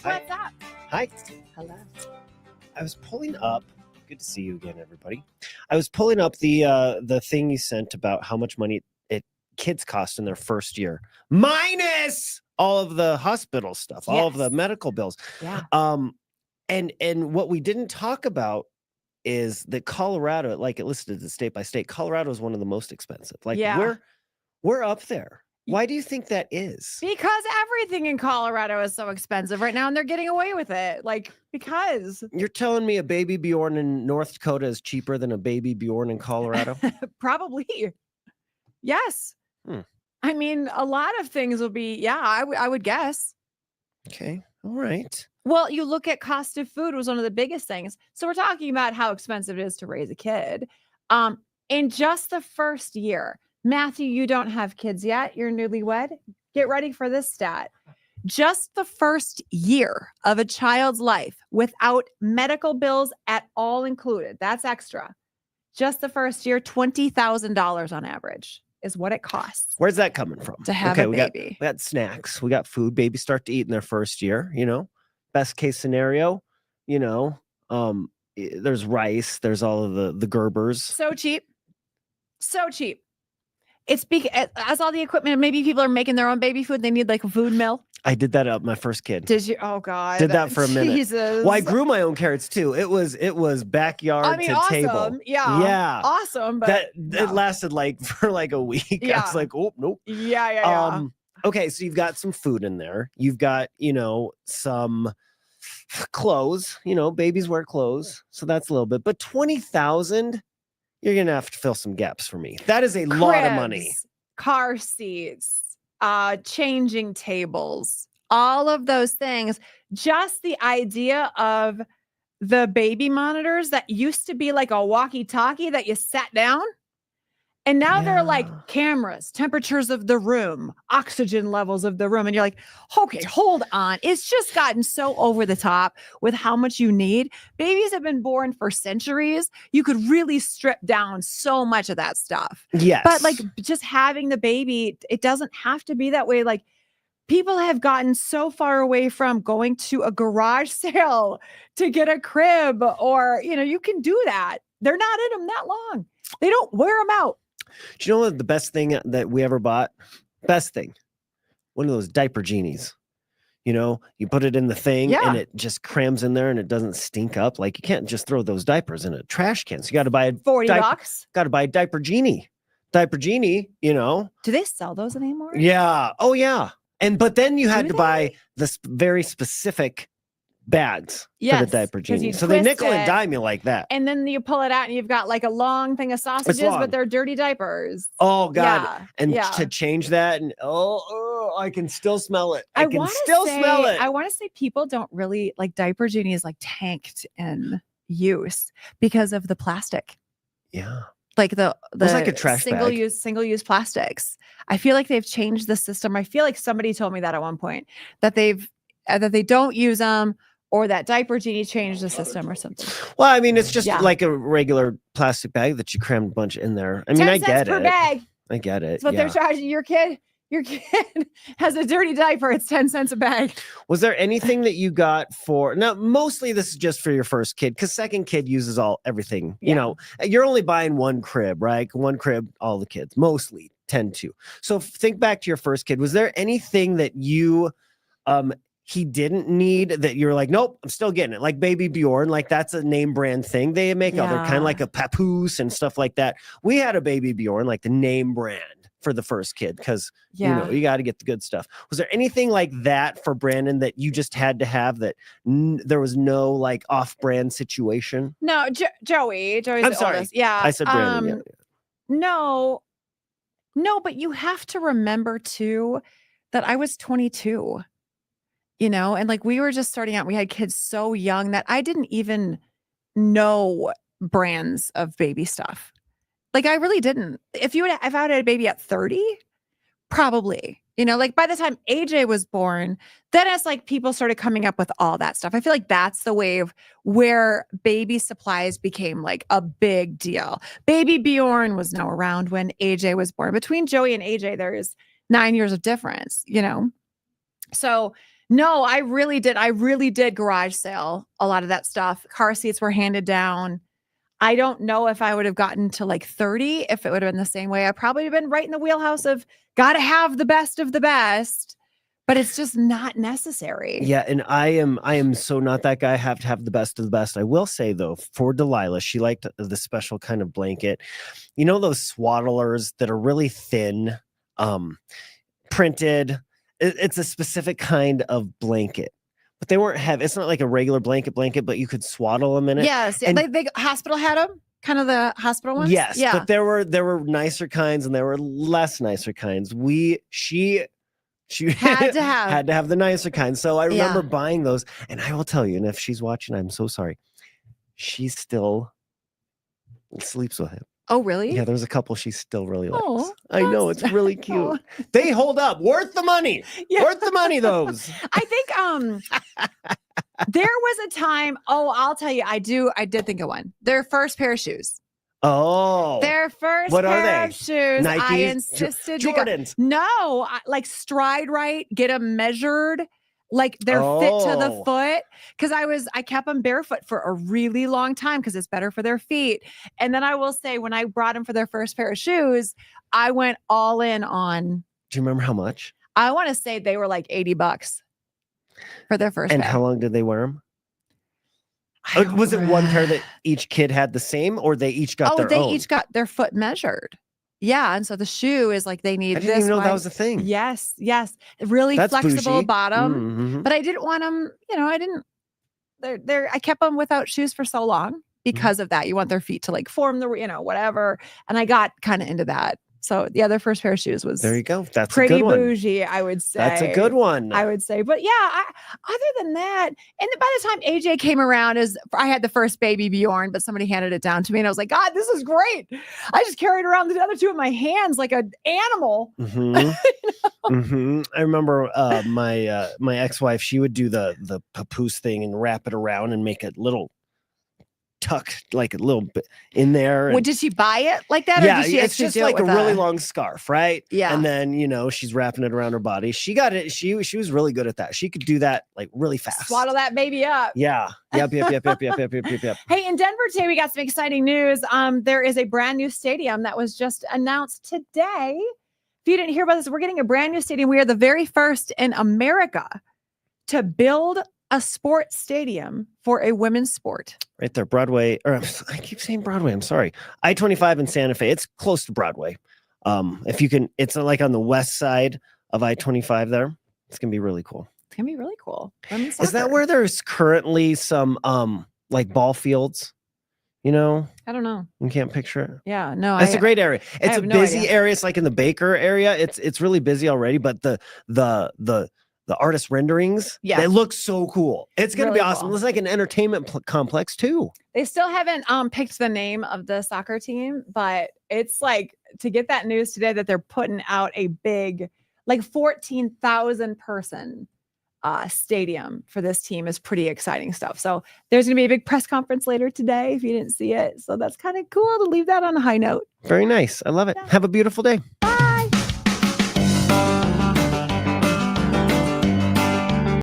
What's up? Hi. Hello. I was pulling up. Good to see you again, everybody. I was pulling up the thing you sent about how much money kids cost in their first year, minus all of the hospital stuff, all of the medical bills. Yeah. And what we didn't talk about is that Colorado, like it listed as state by state, Colorado is one of the most expensive. Like we're up there. Why do you think that is? Because everything in Colorado is so expensive right now, and they're getting away with it. Because you're telling me a baby Bjorn in North Dakota is cheaper than a baby Bjorn in Colorado? Probably. Yes. I mean, a lot of things will be, I would guess. Okay. All right. Well, you look at cost of food was one of the biggest things. So we're talking about how expensive it is to raise a kid. In just the first year, Matthew, you don't have kids yet. You're newlywed. Get ready for this stat. Just the first year of a child's life without medical bills at all included. That's extra. Just the first year, $20,000 on average is what it costs. Where's that coming from? To have a baby. We got snacks. We got food. Babies start to eat in their first year, Best case scenario, there's rice. There's all of the Gerbers. So cheap. So cheap. It's as all the equipment, maybe people are making their own baby food. They need like a food mill. I did that up my first kid. Did you? Oh God. Did that for a minute. Jesus. Well, I grew my own carrots too. It was backyard to awesome. table. Yeah. Awesome. But it lasted for a week. Yeah. I was like, oh nope. Yeah. Okay, so you've got some food in there. You've got, some clothes, babies wear clothes. So that's a little bit, but 20,000, you're going to have to fill some gaps for me. That is a lot of money. Car seats, changing tables, all of those things. Just the idea of the baby monitors that used to be like a walkie-talkie that you sat down. And now they're like cameras, temperatures of the room, oxygen levels of the room. And you're like, okay, hold on. It's just gotten so over the top with how much you need. Babies have been born for centuries. You could really strip down so much of that stuff. Yes. But just having the baby, it doesn't have to be that way. Like people have gotten so far away from going to a garage sale to get a crib or, you can do that. They're not in them that long. They don't wear them out. Do you know what the best thing that we ever bought? Best thing. One of those diaper genies. You put it in the thing and it just crams in there and it doesn't stink up. Like you can't just throw those diapers in a trash can. So you got to buy a $40. Got to buy a diaper genie. Diaper genie, Do they sell those anymore? Yeah. Oh yeah. But then you had to buy this very specific bags for the diaper genie. So they nickel and dime you like that. And then you pull it out and you've got like a long thing of sausages, but they're dirty diapers. Oh God. To change that and I can still smell it. I can still smell it. I want to say people don't really like diaper genie is like tanked in use because of the plastic. Yeah. Like the like a trash bag. single use plastics. I feel like they've changed the system. I feel like somebody told me that at one point that that they don't use them. Or that diaper genie changed the system or something. Well, I mean, it's just like a regular plastic bag that you crammed a bunch in there. I mean, I get it. 10 cents per bag. I get it. That's what they're charging your kid. Your kid has a dirty diaper. It's 10 cents a bag. Was there anything that you got for now? Mostly this is just for your first kid because second kid uses everything. Yeah. You're only buying one crib, right? One crib, all the kids mostly tend to. So think back to your first kid. Was there anything that you he didn't need that you're like, nope, I'm still getting it. Like Baby Bjorn, like that's a name brand thing. They make other kind of like a Papoose and stuff like that. We had a Baby Bjorn, like the name brand for the first kid because, you got to get the good stuff. Was there anything like that for Brandon that you just had to have that there was no like off-brand situation? No, Joey's I'm sorry. Oldest. Yeah. I said Brandon. No, but you have to remember too that I was 22. And like we were just starting out, we had kids so young that I didn't even know brands of baby stuff. Like I really didn't. If I had a baby at 30, probably, like by the time AJ was born, then it's like people started coming up with all that stuff. I feel like that's the wave where baby supplies became like a big deal. Baby Bjorn was now around when AJ was born. Between Joey and AJ, there is 9 years of difference, So No, I really did. I really did garage sale a lot of that stuff. Car seats were handed down. I don't know if I would have gotten to like 30 if it would have been the same way. I probably have been right in the wheelhouse of got to have the best of the best, but it's just not necessary. Yeah, and I am so not that guy. I have to have the best of the best. I will say though, for Delilah, she liked the special kind of blanket. You know those swaddlers that are really thin, printed. It's a specific kind of blanket, but they weren't heavy. It's not like a regular blanket, but you could swaddle them in it. Yes, And they hospital had them, kind of the hospital ones. yes, Yeah, but there were nicer kinds and there were less nicer kinds. She had to have. had to have the nicer kind. So I remember Yeah. buying those, and I will tell you, and if she's watching, I'm so sorry. She still sleeps with him. Oh, really? Yeah, there's a couple she still really likes. Oh, I know, that's- it's really cute. Oh. They hold up. Worth the money. Yeah. Worth the money, those. I think there was a time, I'll tell you, I did think of one. Their first pair of shoes. Oh. Their first What are pair they? of shoes. I Nikes? insisted to go. Jordans. No, like stride right, get them measured, like they're fit to the Oh. foot. Because I kept them barefoot for a really long time because it's better for their feet. And then I will say, when I brought them for their first pair of shoes, I went all in on. Do you remember how much? I want to say they were like $80 for their first And pair. how long did they wear them? I don't Was it one pair remember. that each kid had the same, or they each got their they own? each got their foot measured. Yeah, and so the shoe is like they need I didn't this even know that one. was a thing. Yes, really That's flexible bougie. bottom. Mhm. But I didn't want them, I didn't. I kept them without shoes for so long because of that. You want their feet to like form the, whatever. And I got kind of into that. So the other first pair of shoes was There you go. That's a pretty good one. bougie, I would say. That's a good one. I would say. But yeah, other than that, and by the time AJ came around, I had the first baby Bjorn, but somebody handed it down to me and I was like, God, this is great. I just carried around the other two in my hands like an animal. I remember my ex-wife, she would do the papoose thing and wrap it around and make a little tuck, like a little bit in there. Well, did she buy it like that? Yeah, or did she it's actually just do like it a with really long scarf, right? Yeah. And then, she's wrapping it around her body. She got it. She was really good at that. She could do that like really fast. Swaddle that baby up. Yeah. Yep. Hey, in Denver today, we got some exciting news. There is a brand new stadium that was just announced today. If you didn't hear about this, we're getting a brand new stadium. We are the very first in America to build a sports stadium for a women's sport. Right there, Broadway, or I keep saying Broadway. I'm sorry. I-25 in Santa Fe. It's close to Broadway. If you can, it's like on the west side of I-25 there. It's gonna be really cool. It's gonna be really cool. Is that where there's currently some like ball fields? I don't know. You can't picture it. Yeah, no, It's a great area. It's a have no busy idea. area. It's like in the Baker area. It's really busy already, but the artist renderings, Yeah. they look so cool. It's gonna be Really awesome. cool. It's like an entertainment complex too. They still haven't picked the name of the soccer team, but it's like to get that news today that they're putting out a big, like 14,000 person stadium for this team is pretty exciting stuff. So there's going to be a big press conference later today if you didn't see it. So that's kind of cool to leave that on a high note. Very nice. I love it. Yeah. Have a beautiful day. Bye.